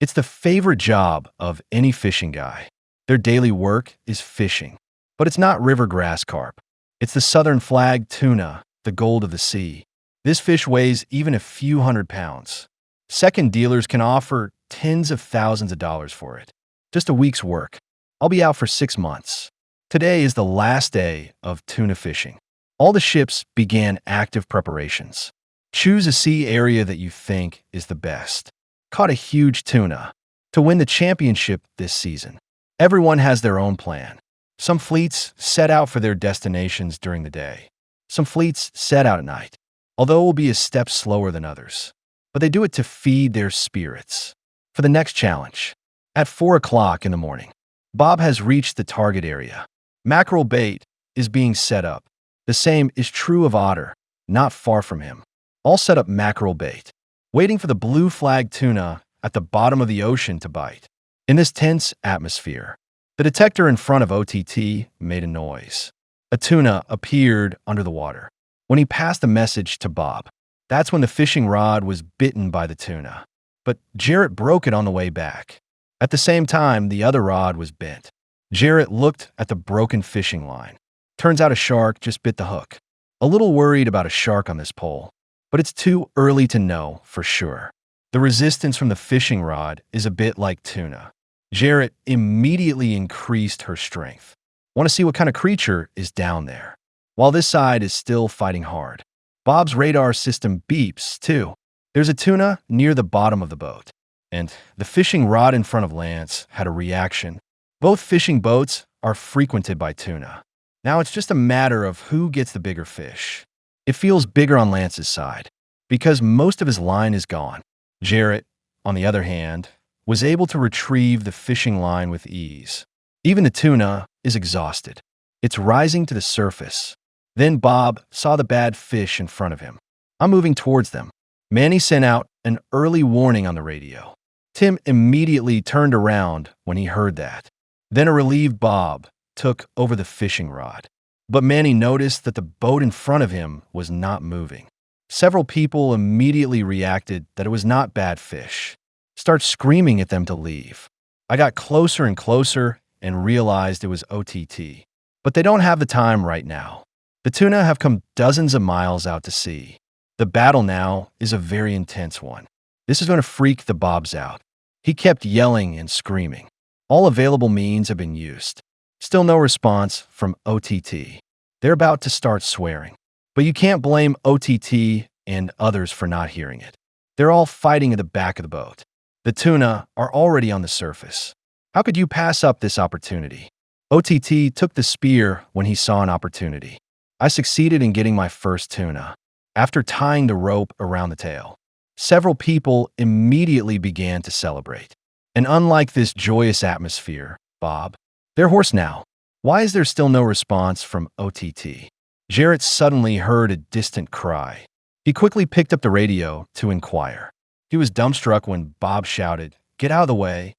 It's the favorite job of any fishing guy. Their daily work is fishing. But it's not river grass carp. It's the southern flag tuna, the gold of the sea. This fish weighs even a few hundred pounds. Second dealers can offer tens of thousands of dollars for it. Just a week's work. I'll be out for 6 months. Today is the last day of tuna fishing. All the ships began active preparations. Choose a sea area that you think is the best. Caught a huge tuna to win the championship this season. Everyone has their own plan. Some fleets set out for their destinations during the day. Some fleets set out at night, although it will be a step slower than others. But they do it to feed their spirits. For the next challenge, at 4 o'clock in the morning, Bob has reached the target area. Mackerel bait is being set up. The same is true of otter, not far from him. All set up mackerel bait, waiting for the blue flag tuna at the bottom of the ocean to bite. In this tense atmosphere, the detector in front of OTT made a noise. A tuna appeared under the water. When he passed a message to Bob, that's when the fishing rod was bitten by the tuna. But Jarrett broke it on the way back. At the same time, the other rod was bent. Jarrett looked at the broken fishing line. Turns out a shark just bit the hook. A little worried about a shark on this pole, but it's too early to know for sure. The resistance from the fishing rod is a bit like tuna. Jarrett immediately increased her strength. Want to see what kind of creature is down there? While this side is still fighting hard. Bob's radar system beeps, too. There's a tuna near the bottom of the boat, and the fishing rod in front of Lance had a reaction. Both fishing boats are frequented by tuna. Now it's just a matter of who gets the bigger fish. It feels bigger on Lance's side, because most of his line is gone. Jarrett, on the other hand, was able to retrieve the fishing line with ease. Even the tuna is exhausted. It's rising to the surface. Then Bob saw the bad fish in front of him. I'm moving towards them. Manny sent out an early warning on the radio. Tim immediately turned around when he heard that. Then a relieved Bob took over the fishing rod. But Manny noticed that the boat in front of him was not moving. Several people immediately reacted that it was not bad fish. Start screaming at them to leave. I got closer and closer and realized it was OTT. But they don't have the time right now. The tuna have come dozens of miles out to sea. The battle now is a very intense one. This is going to freak the Bobs out. He kept yelling and screaming. All available means have been used. Still no response from OTT. They're about to start swearing. But you can't blame OTT and others for not hearing it. They're all fighting at the back of the boat. The tuna are already on the surface. How could you pass up this opportunity? OTT took the spear when he saw an opportunity. I succeeded in getting my first tuna. After tying the rope around the tail, several people immediately began to celebrate. And unlike this joyous atmosphere, Bob, they're hoarse now. Why is there still no response from OTT? Jarrett suddenly heard a distant cry. He quickly picked up the radio to inquire. He was dumbstruck when Bob shouted, "Get out of the way."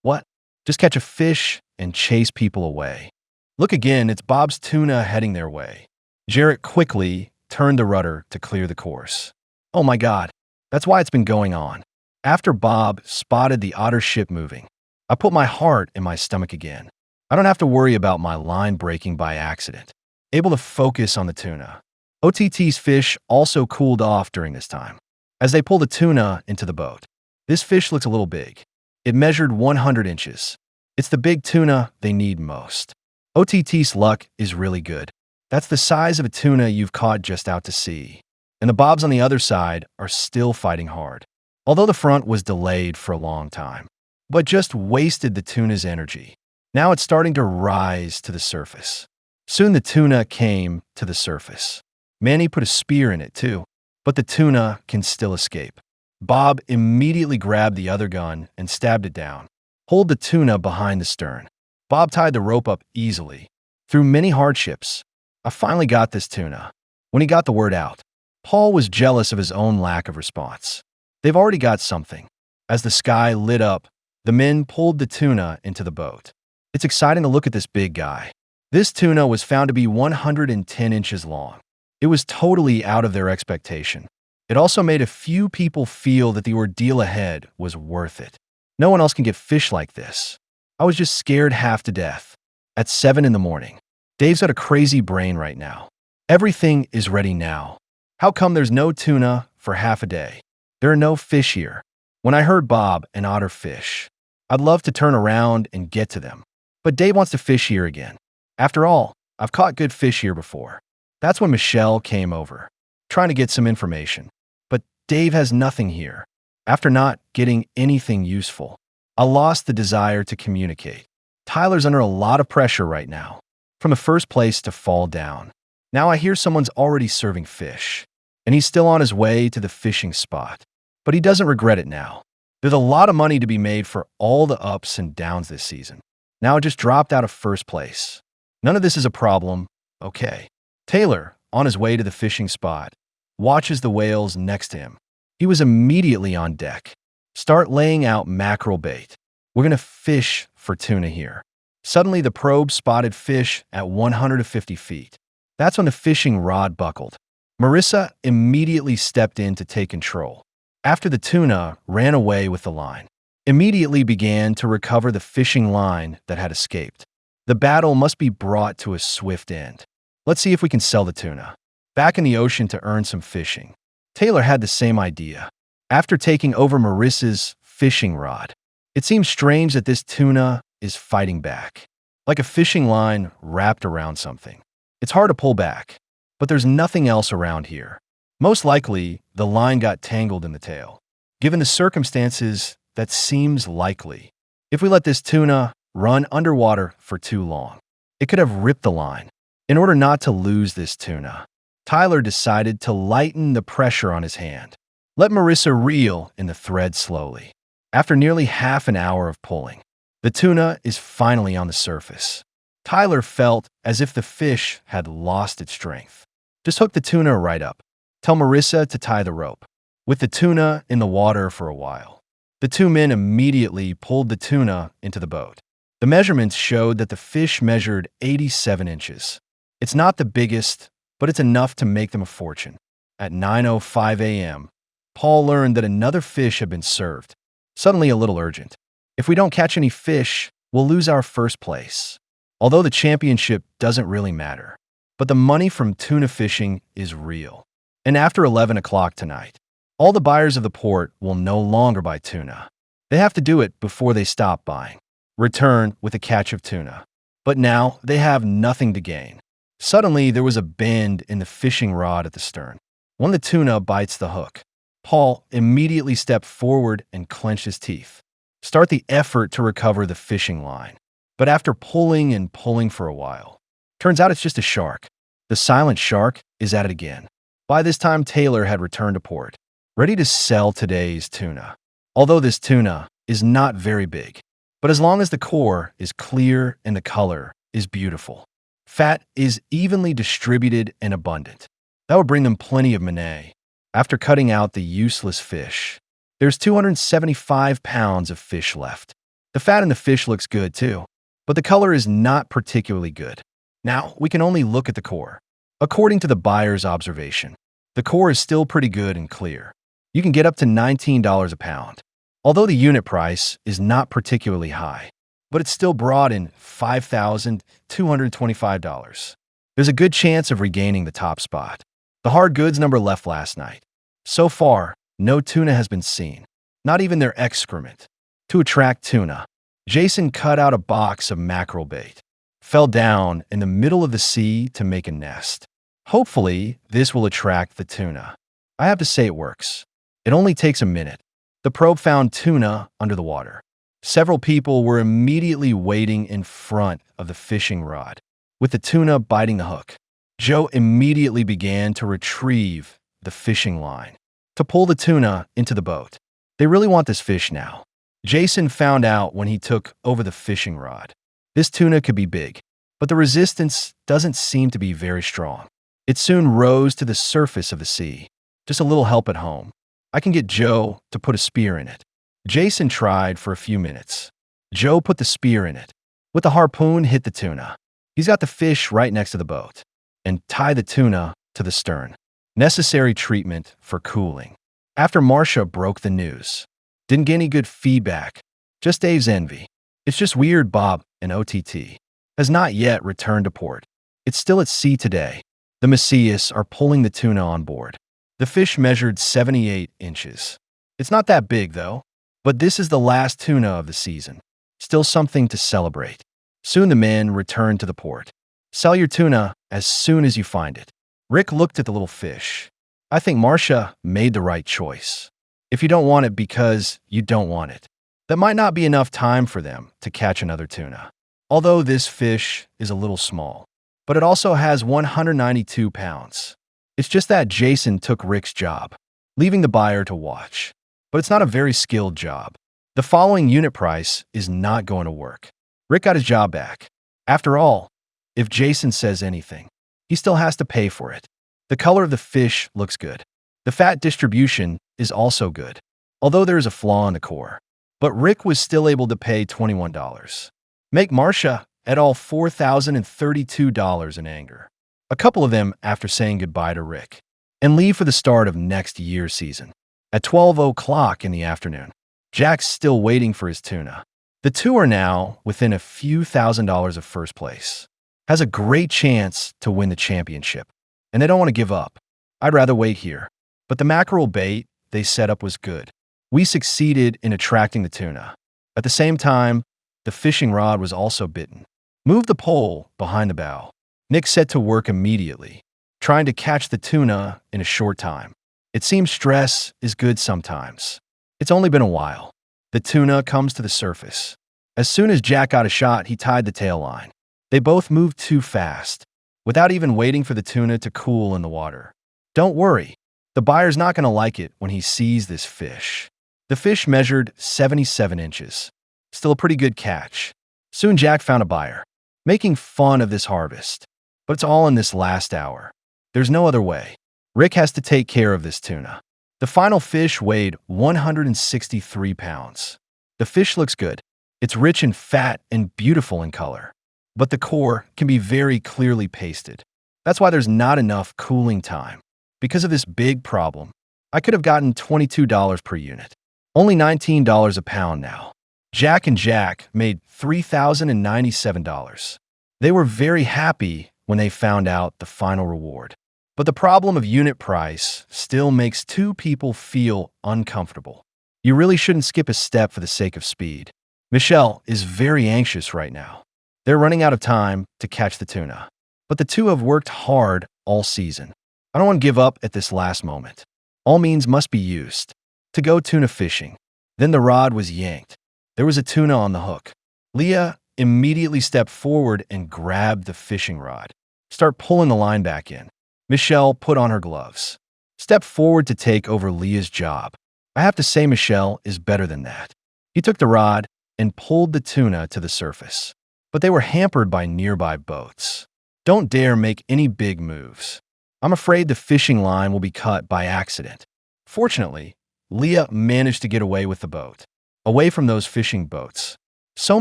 What? Just catch a fish and chase people away. Look again, it's Bob's tuna heading their way. Jarrett quickly turned the rudder to clear the course. Oh my God, that's why it's been going on. After Bob spotted the otter ship moving, I put my heart in my stomach again. I don't have to worry about my line breaking by accident. Able to focus on the tuna. OTT's fish also cooled off during this time. As they pulled the tuna into the boat, this fish looks a little big. It measured 100 inches. It's the big tuna they need most. OTT's luck is really good. That's the size of a tuna you've caught just out to sea. And the Bobs on the other side are still fighting hard. Although the front was delayed for a long time, but just wasted the tuna's energy. Now it's starting to rise to the surface. Soon the tuna came to the surface. Manny put a spear in it too, but the tuna can still escape. Bob immediately grabbed the other gun and stabbed it down. Hold the tuna behind the stern. Bob tied the rope up easily. Through many hardships, I finally got this tuna. When he got the word out, Paul was jealous of his own lack of response. They've already got something. As the sky lit up, the men pulled the tuna into the boat. It's exciting to look at this big guy. This tuna was found to be 110 inches long. It was totally out of their expectation. It also made a few people feel that the ordeal ahead was worth it. No one else can get fish like this. I was just scared half to death. At 7 in the morning. Dave's got a crazy brain right now. Everything is ready now. How come there's no tuna for half a day? There are no fish here. When I heard Bob and Otter fish, I'd love to turn around and get to them. But Dave wants to fish here again. After all, I've caught good fish here before. That's when Michelle came over, trying to get some information. But Dave has nothing here. After not getting anything useful, I lost the desire to communicate. Tyler's under a lot of pressure right now, from the first place to fall down. Now I hear someone's already serving fish, and he's still on his way to the fishing spot. But he doesn't regret it now. There's a lot of money to be made for all the ups and downs this season. Now I just dropped out of first place. None of this is a problem. Okay. Taylor, on his way to the fishing spot, watches the whales next to him. He was immediately on deck. Start laying out mackerel bait. We're going to fish for tuna here. Suddenly, the probe spotted fish at 150 feet. That's when the fishing rod buckled. Marissa immediately stepped in to take control. After the tuna ran away with the line, immediately began to recover the fishing line that had escaped. The battle must be brought to a swift end. Let's see if we can sell the tuna. Back in the ocean to earn some fishing. Taylor had the same idea. After taking over Marissa's fishing rod, it seems strange that this tuna is fighting back, like a fishing line wrapped around something. It's hard to pull back, but there's nothing else around here. Most likely, the line got tangled in the tail. Given the circumstances, that seems likely. If we let this tuna run underwater for too long, it could have ripped the line. In order not to lose this tuna, Tyler decided to lighten the pressure on his hand. Let Marissa reel in the thread slowly. After nearly half an hour of pulling, the tuna is finally on the surface. Tyler felt as if the fish had lost its strength. Just hook the tuna right up. Tell Marissa to tie the rope. With the tuna in the water for a while, the two men immediately pulled the tuna into the boat. The measurements showed that the fish measured 87 inches. It's not the biggest, but it's enough to make them a fortune. At 9:05 a.m., Paul learned that another fish had been served. Suddenly a little urgent. If we don't catch any fish, we'll lose our first place. Although the championship doesn't really matter. But the money from tuna fishing is real. And after 11 o'clock tonight, all the buyers of the port will no longer buy tuna. They have to do it before they stop buying. Return with a catch of tuna. But now they have nothing to gain. Suddenly there was a bend in the fishing rod at the stern. When the tuna bites the hook, Paul immediately stepped forward and clenched his teeth. Start the effort to recover the fishing line. But after pulling and pulling for a while, turns out it's just a shark. The silent shark is at it again. By this time, Taylor had returned to port, ready to sell today's tuna. Although this tuna is not very big, but as long as the core is clear and the color is beautiful, fat is evenly distributed and abundant, that would bring them plenty of money. After cutting out the useless fish, there's 275 pounds of fish left. The fat in the fish looks good too, but the color is not particularly good. Now, we can only look at the core. According to the buyer's observation, the core is still pretty good and clear. You can get up to $19 a pound. Although the unit price is not particularly high, but it's still brought in $5,225. There's a good chance of regaining the top spot. The hard goods number left last night. So far, no tuna has been seen, not even their excrement. To attract tuna, Jason cut out a box of mackerel bait, fell down in the middle of the sea to make a nest. Hopefully, this will attract the tuna. I have to say it works. It only takes a minute. The probe found tuna under the water. Several people were immediately waiting in front of the fishing rod, with the tuna biting the hook. Joe immediately began to retrieve the fishing line, to pull the tuna into the boat. They really want this fish now. Jason found out when he took over the fishing rod. This tuna could be big, but the resistance doesn't seem to be very strong. It soon rose to the surface of the sea. Just a little help at home. I can get Joe to put a spear in it. Jason tried for a few minutes. Joe put the spear in it. With the harpoon, hit the tuna. He's got the fish right next to the boat. And tie the tuna to the stern. Necessary treatment for cooling. After Marcia broke the news, didn't get any good feedback Just Dave's envy. It's just weird Bob and OTT has not yet returned to port. It's still at sea today. The Messias are pulling the tuna on board. The fish measured 78 inches. It's not that big, though. But this is the last tuna of the season. Still something to celebrate. Soon the men return to the port. Sell your tuna as soon as you find it. Rick looked at the little fish. I think Marcia made the right choice. If you don't want it because you don't want it, that might not be enough time for them to catch another tuna. Although this fish is a little small, but it also has 192 pounds. It's just that Jason took Rick's job, leaving the buyer to watch. But it's not a very skilled job. The following unit price is not going to work. Rick got his job back. After all, if Jason says anything, he still has to pay for it. The color of the fish looks good. The fat distribution is also good, although there is a flaw in the core. But Rick was still able to pay $21. Make Marcia et al. $4,032 in anger. A couple of them after saying goodbye to Rick, and leave for the start of next year's season. At 12 o'clock in the afternoon, Jack's still waiting for his tuna. The two are now within a few $1,000s of first place. Has a great chance to win the championship, and they don't want to give up. I'd rather wait here. But the mackerel bait they set up was good. We succeeded in attracting the tuna. At the same time, the fishing rod was also bitten. Move the pole behind the bow. Nick set to work immediately, trying to catch the tuna in a short time. It seems stress is good sometimes. It's only been a while. The tuna comes to the surface. As soon as Jack got a shot, he tied the tail line. They both moved too fast, without even waiting for the tuna to cool in the water. Don't worry, the buyer's not going to like it when he sees this fish. The fish measured 77 inches. Still a pretty good catch. Soon Jack found a buyer, making fun of this harvest. But it's all in this last hour. There's no other way. Rick has to take care of this tuna. The final fish weighed 163 pounds. The fish looks good. It's rich in fat and beautiful in color. But the core can be very clearly pasted. That's why there's not enough cooling time. Because of this big problem, I could have gotten $22 per unit. Only $19 a pound now. Jack and Jack made $3,097. They were very happy when they found out the final reward. But the problem of unit price still makes two people feel uncomfortable. You really shouldn't skip a step for the sake of speed. Michelle is very anxious right now. They're running out of time to catch the tuna. But the two have worked hard all season. I don't want to give up at this last moment. All means must be used. To go tuna fishing. Then the rod was yanked. There was a tuna on the hook. Leah immediately stepped forward and grabbed the fishing rod. Start pulling the line back in. Michelle put on her gloves. Step forward to take over Leah's job. I have to say Michelle is better than that. He took the rod and pulled the tuna to the surface. But they were hampered by nearby boats. Don't dare make any big moves. I'm afraid the fishing line will be cut by accident. Fortunately, Leah managed to get away with the boat, away from those fishing boats. So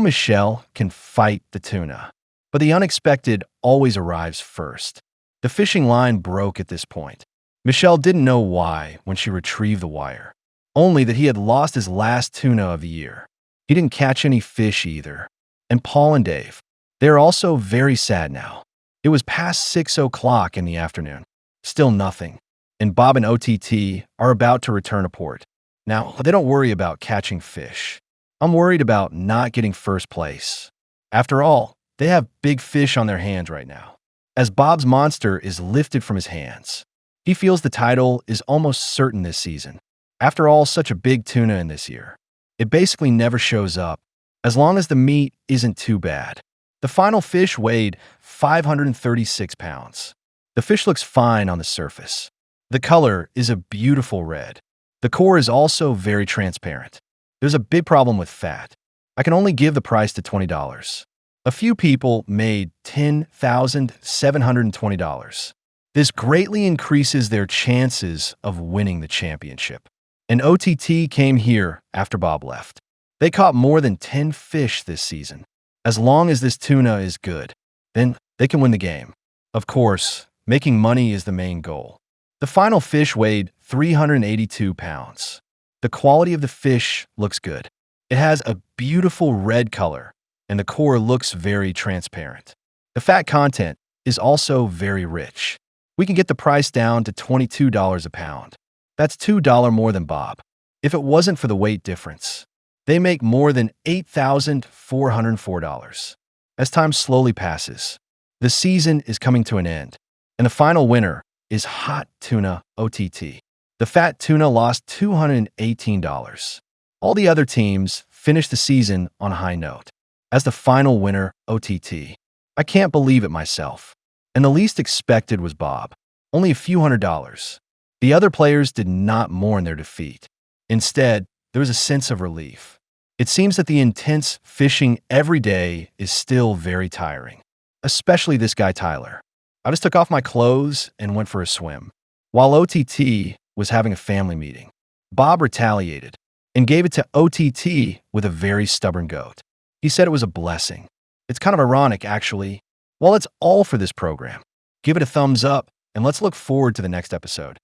Michelle can fight the tuna. But the unexpected always arrives first. The fishing line broke at this point. Michelle didn't know why when she retrieved the wire, only that he had lost his last tuna of the year. He didn't catch any fish either. And Paul and Dave, they are also very sad now. It was past 6 o'clock in the afternoon. Still nothing. And Bob and OTT are about to return to port. Now, they don't worry about catching fish. I'm worried about not getting first place. After all, they have big fish on their hands right now. As Bob's monster is lifted from his hands, he feels the title is almost certain this season. After all, such a big tuna in this year. It basically never shows up, as long as the meat isn't too bad. The final fish weighed 536 pounds. The fish looks fine on the surface. The color is a beautiful red. The core is also very transparent. There's a big problem with fat. I can only give the price to $20. A few people made $10,720. This greatly increases their chances of winning the championship. And OTT came here after Bob left. They caught more than 10 fish this season. As long as this tuna is good, then they can win the game. Of course, making money is the main goal. The final fish weighed 382 pounds. The quality of the fish looks good. It has a beautiful red color, and the core looks very transparent. The fat content is also very rich. We can get the price down to $22 a pound. That's $2 more than Bob. If it wasn't for the weight difference, they make more than $8,404. As time slowly passes, the season is coming to an end, and the final winner is Hot Tuna OTT. The fat tuna lost $218. All the other teams finished the season on a high note. As the final winner, OTT. I can't believe it myself. And the least expected was Bob. Only a few $100s. The other players did not mourn their defeat. Instead, there was a sense of relief. It seems that the intense fishing every day is still very tiring. Especially this guy, Tyler. I just took off my clothes and went for a swim. While OTT was having a family meeting, Bob retaliated and gave it to OTT with a very stubborn goat. He said it was a blessing. It's kind of ironic, actually. Well, that's all for this program. Give it a thumbs up, and let's look forward to the next episode.